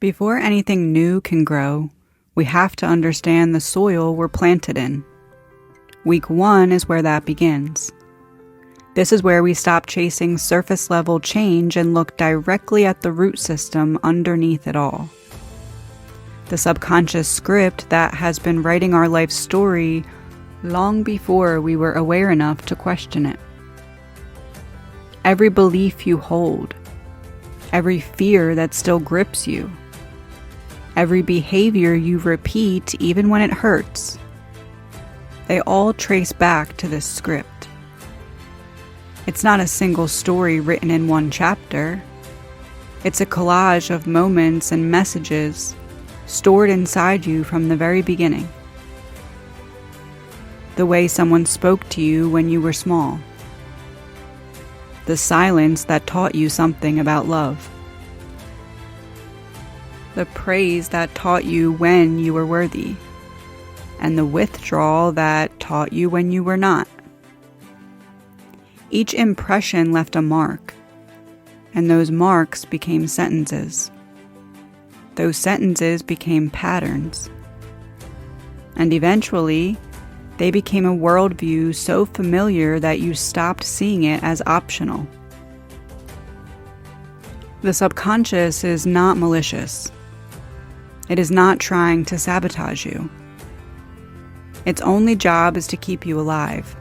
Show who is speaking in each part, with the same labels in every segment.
Speaker 1: Before anything new can grow, we have to understand the soil we're planted in. Week 1 is where that begins. This is where we stop chasing surface-level change and look directly at the root system underneath it all. The subconscious script that has been writing our life story long before we were aware enough to question it. Every belief you hold, every fear that still grips you, every behavior you repeat even when it hurts, they all trace back to this script. It's not a single story written in one chapter. It's a collage of moments and messages stored inside you from the very beginning. The way someone spoke to you when you were small. The silence that taught you something about love. The praise that taught you when you were worthy. And the withdrawal that taught you when you were not. Each impression left a mark, and those marks became sentences. Those sentences became patterns. And eventually, they became a worldview so familiar that you stopped seeing it as optional. The subconscious is not malicious. It is not trying to sabotage you. Its only job is to keep you alive.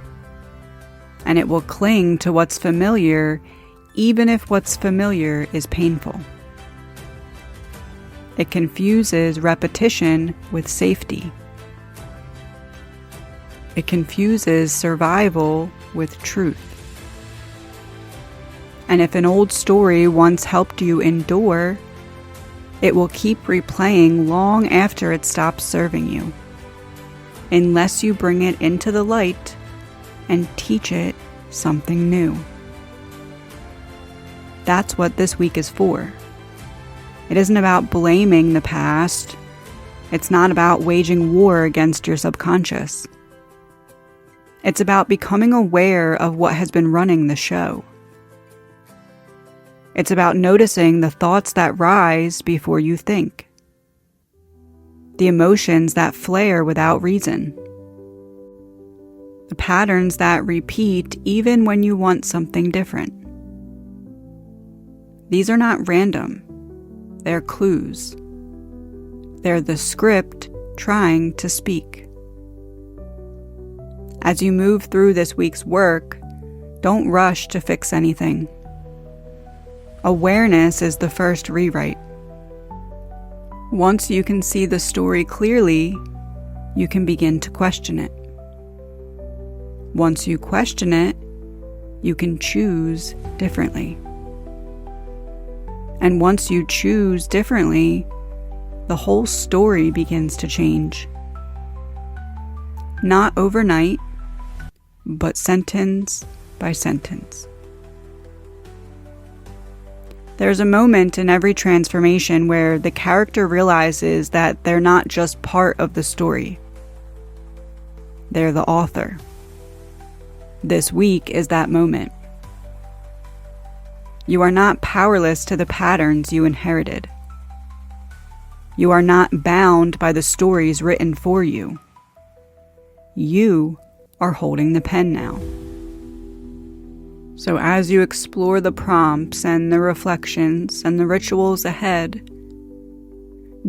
Speaker 1: And it will cling to what's familiar, even if what's familiar is painful. It confuses repetition with safety. It confuses survival with truth. And if an old story once helped you endure, it will keep replaying long after it stops serving you, unless you bring it into the light and teach it something new. That's what this week is for. It isn't about blaming the past. It's not about waging war against your subconscious. It's about becoming aware of what has been running the show. It's about noticing the thoughts that rise before you think. The emotions that flare without reason. The patterns that repeat even when you want something different. These are not random. They're clues. They're the script trying to speak. As you move through this week's work, don't rush to fix anything. Awareness is the first rewrite. Once you can see the story clearly, you can begin to question it. Once you question it, you can choose differently. And once you choose differently, the whole story begins to change. Not overnight, but sentence by sentence. There's a moment in every transformation where the character realizes that they're not just part of the story. They're the author. This week is that moment. You are not powerless to the patterns you inherited. You are not bound by the stories written for you. You are holding the pen now. So as you explore the prompts and the reflections and the rituals ahead,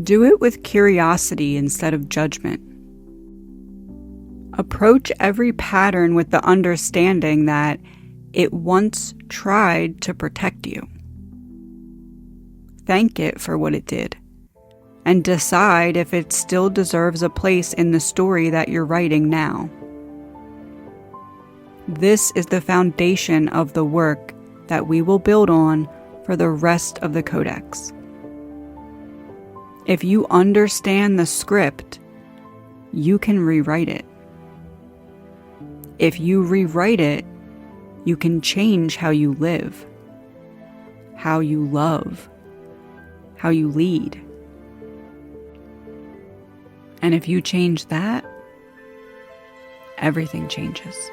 Speaker 1: do it with curiosity instead of judgment. Approach every pattern with the understanding that it once tried to protect you. Thank it for what it did, and decide if it still deserves a place in the story that you're writing now. This is the foundation of the work that we will build on for the rest of the Codex. If you understand the script, you can rewrite it. If you rewrite it, you can change how you live, how you love, how you lead. And if you change that, everything changes.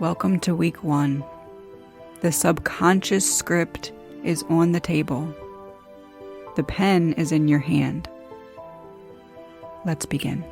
Speaker 1: Welcome to week 1, the subconscious script is on the table. The pen is in your hand. Let's begin.